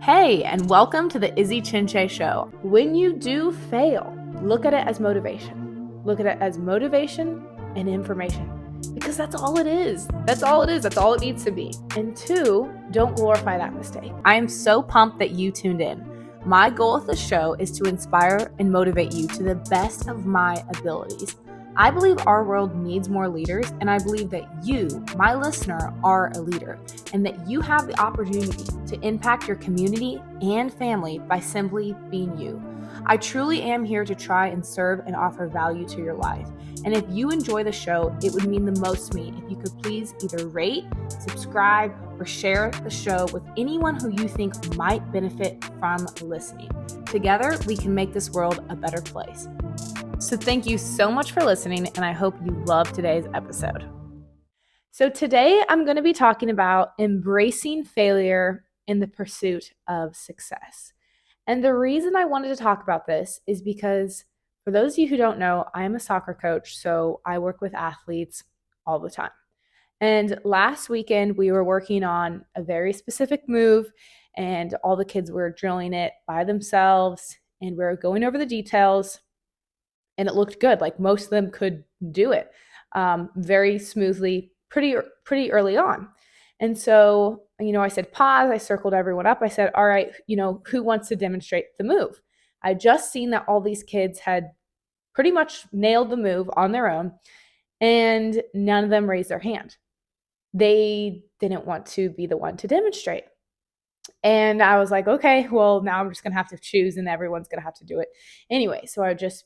Hey, and welcome to the Izzy Chinche Show. When you do fail, look at it as motivation. Look at it as motivation and information because that's all it is. That's all it is. That's all it needs to be. And two, don't glorify that mistake. I am so pumped that you tuned in. My goal with the show is to inspire and motivate you to the best of my abilities. I believe our world needs more leaders, and I believe that you, my listener, are a leader, and that you have the opportunity to impact your community and family by simply being you. I truly am here to try and serve and offer value to your life. And if you enjoy the show, it would mean the most to me if you could please either rate, subscribe, or share the show with anyone who you think might benefit from listening. Together, we can make this world a better place. So thank you so much for listening, and I hope you love today's episode. So today I'm going to be talking about embracing failure in the pursuit of success. And the reason I wanted to talk about this is because for those of you who don't know, I am a soccer coach, so I work with athletes all the time. And last weekend we were working on a very specific move, and all the kids were drilling it by themselves, and we were going over the details. And it looked good. Like most of them could do it very smoothly, pretty early on. And so, I said, pause. I circled everyone up. I said, all right, who wants to demonstrate the move? I just seen that all these kids had pretty much nailed the move on their own, and none of them raised their hand. They didn't want to be the one to demonstrate. And I was like, okay, well, now I'm just going to have to choose and everyone's going to have to do it anyway. So I would just,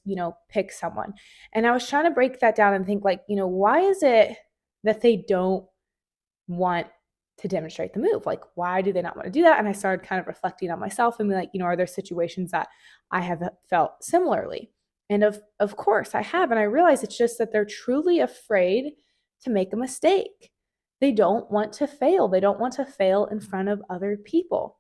pick someone. And I was trying to break that down and think like, why is it that they don't want to demonstrate the move? Like, why do they not want to do that? And I started kind of reflecting on myself and be like, are there situations that I have felt similarly? And of course I have. And I realize it's just that they're truly afraid to make a mistake. They don't want to fail. They don't want to fail in front of other people.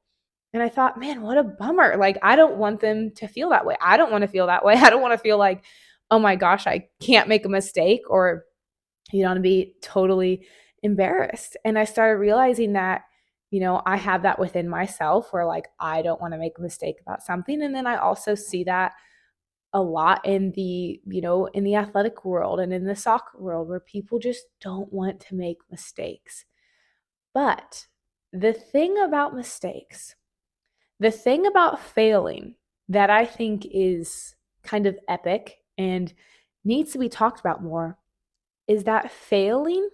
And I thought, man, what a bummer. Like, I don't want them to feel that way. I don't want to feel that way. I don't want to feel like, oh my gosh, I can't make a mistake, or, to be totally embarrassed. And I started realizing that, I have that within myself where like, I don't want to make a mistake about something. And then I also see that a lot in the, in the athletic world and in the soccer world where people just don't want to make mistakes. But the thing about mistakes, the thing about failing that I think is kind of epic and needs to be talked about more is that failing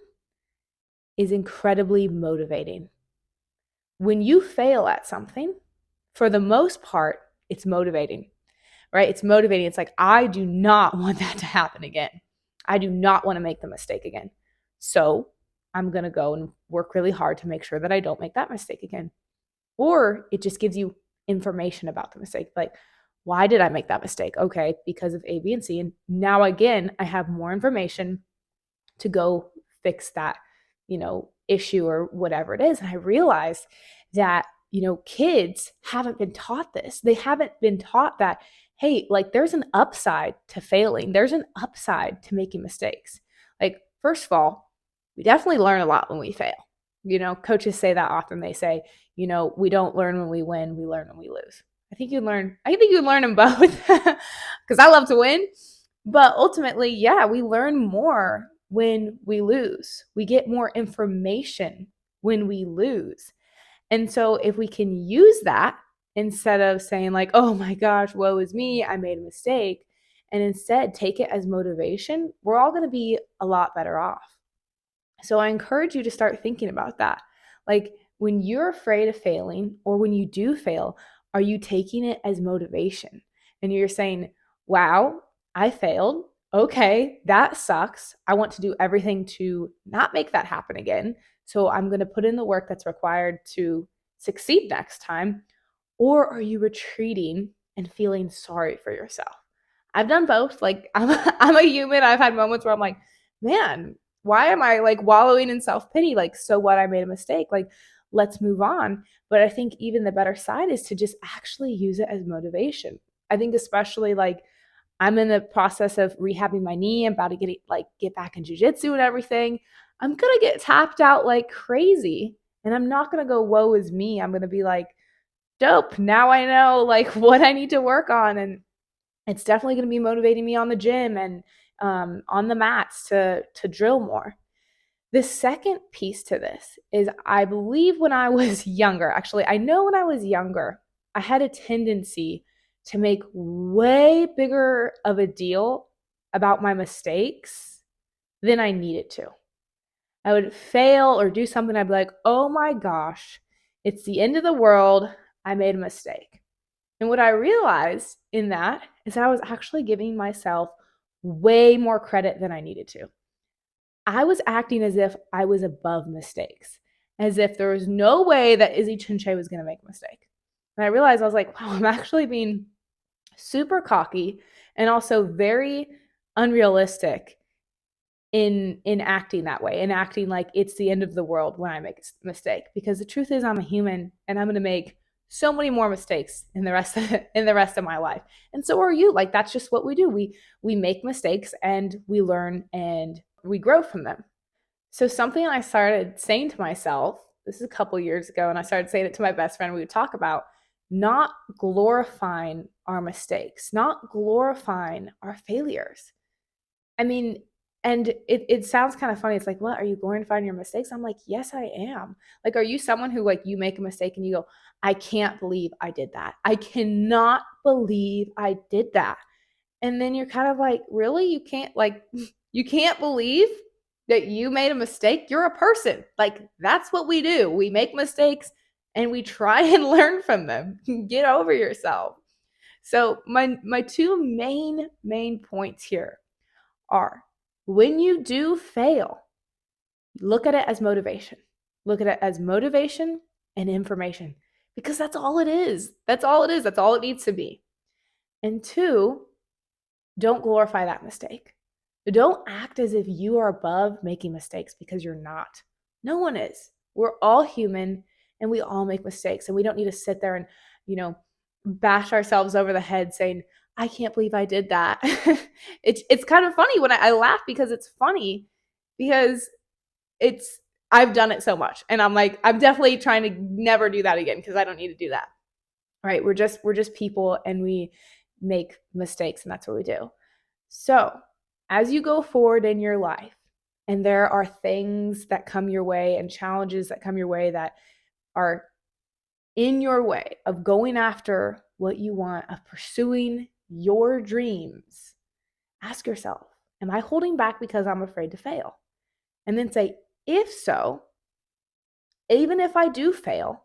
is incredibly motivating. When you fail at something, for the most part, it's motivating, right? It's motivating. It's like, I do not want that to happen again. I do not want to make the mistake again. So I'm going to go and work really hard to make sure that I don't make that mistake again. Or it just gives you information about the mistake. Like, why did I make that mistake? Okay, because of A, B, and C. And now again, I have more information to go fix that, issue or whatever it is. And I realized that, kids haven't been taught this. They haven't been taught that, hey, like there's an upside to failing. There's an upside to making mistakes. Like, first of all, we definitely learn a lot when we fail. Coaches say that often. They say, we don't learn when we win, we learn when we lose. I think you learn them both because I love to win. But ultimately, yeah, we learn more when we lose. We get more information when we lose. And so if we can use that instead of saying like, oh my gosh, woe is me, I made a mistake, and instead take it as motivation, we're all going to be a lot better off. So I encourage you to start thinking about that. Like, when you're afraid of failing or when you do fail, are you taking it as motivation? And you're saying, wow, I failed. Okay, that sucks. I want to do everything to not make that happen again. So I'm going to put in the work that's required to succeed next time. Or are you retreating and feeling sorry for yourself? I've done both. Like, I'm a human. I've had moments where I'm like, man, why am I like wallowing in self-pity? Like, so what? I made a mistake. Like, let's move on. But I think even the better side is to just actually use it as motivation. I think especially like I'm in the process of rehabbing my knee. I'm about to get back in jujitsu and everything. I'm going to get tapped out like crazy. And I'm not going to go, woe is me. I'm going to be like, dope. Now I know like what I need to work on. And it's definitely going to be motivating me on the gym and on the mats to drill more. The second piece to this is I believe when I was younger, actually, I know when I was younger, I had a tendency to make way bigger of a deal about my mistakes than I needed to. I would fail or do something, I'd be like, oh my gosh, it's the end of the world. I made a mistake. And what I realized in that is that I was actually giving myself way more credit than I needed to. I was acting as if I was above mistakes, as if there was no way that Izzy Chinche was going to make a mistake. And I realized I was like, wow, I'm actually being super cocky and also very unrealistic in acting that way and acting like it's the end of the world when I make a mistake. Because the truth is I'm a human and I'm going to make so many more mistakes in the rest of my life. And so are you. Like that's just what we do. We make mistakes and we learn and we grow from them. So something I started saying to myself, this is a couple years ago, and I started saying it to my best friend, we would talk about not glorifying our mistakes, not glorifying our failures. I mean, and it sounds kind of funny. It's like, what, are you glorifying your mistakes? I'm like, yes, I am. Like, are you someone who like you make a mistake and you go, I can't believe I did that. I cannot believe I did that. And then you're kind of like, really? You can't believe that you made a mistake? You're a person. Like, that's what we do. We make mistakes and we try and learn from them. Get over yourself. So my two main points here are when you do fail, look at it as motivation. Look at it as motivation and information because that's all it is. That's all it is. That's all it needs to be. And two, don't glorify that mistake. Don't act as if you are above making mistakes because you're not. No one is. We're all human and we all make mistakes, and we don't need to sit there and, bash ourselves over the head saying, I can't believe I did that. It's kind of funny when I laugh because it's funny because I've done it so much, and I'm like, I'm definitely trying to never do that again because I don't need to do that. Right? We're just people and we make mistakes, and that's what we do. So as you go forward in your life and there are things that come your way and challenges that come your way that are in your way of going after what you want, of pursuing your dreams, ask yourself, am I holding back because I'm afraid to fail? And then say, if so, even if I do fail,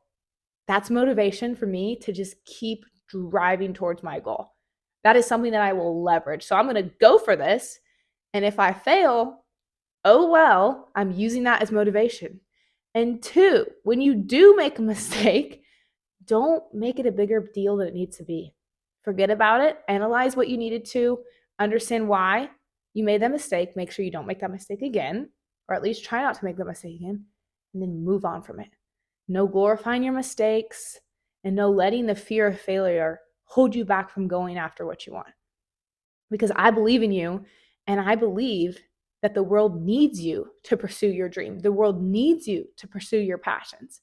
that's motivation for me to just keep driving towards my goal. That is something that I will leverage. So I'm going to go for this. And if I fail, oh well, I'm using that as motivation. And two, when you do make a mistake, don't make it a bigger deal than it needs to be. Forget about it. Analyze what you needed to. Understand why you made that mistake. Make sure you don't make that mistake again, or at least try not to make that mistake again, and then move on from it. No glorifying your mistakes, and no letting the fear of failure hold you back from going after what you want. Because I believe in you, and I believe that the world needs you to pursue your dream. The world needs you to pursue your passions.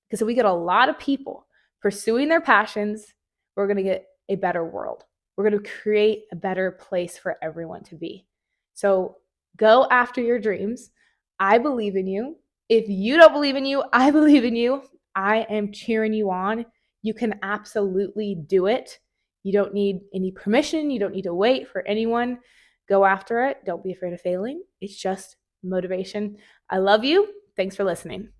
Because if we get a lot of people pursuing their passions, we're going to get a better world. We're going to create a better place for everyone to be. So go after your dreams. I believe in you. If you don't believe in you, I believe in you. I am cheering you on. You can absolutely do it. You don't need any permission. You don't need to wait for anyone. Go after it. Don't be afraid of failing. It's just motivation. I love you. Thanks for listening.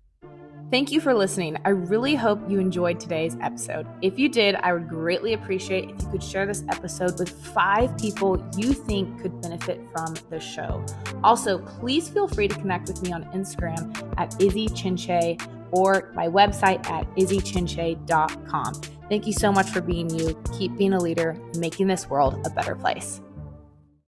Thank you for listening. I really hope you enjoyed today's episode. If you did, I would greatly appreciate if you could share this episode with 5 people you think could benefit from the show. Also, please feel free to connect with me on Instagram at Izzy Chinche or my website at izzychinche.com. Thank you so much for being you. Keep being a leader and making this world a better place.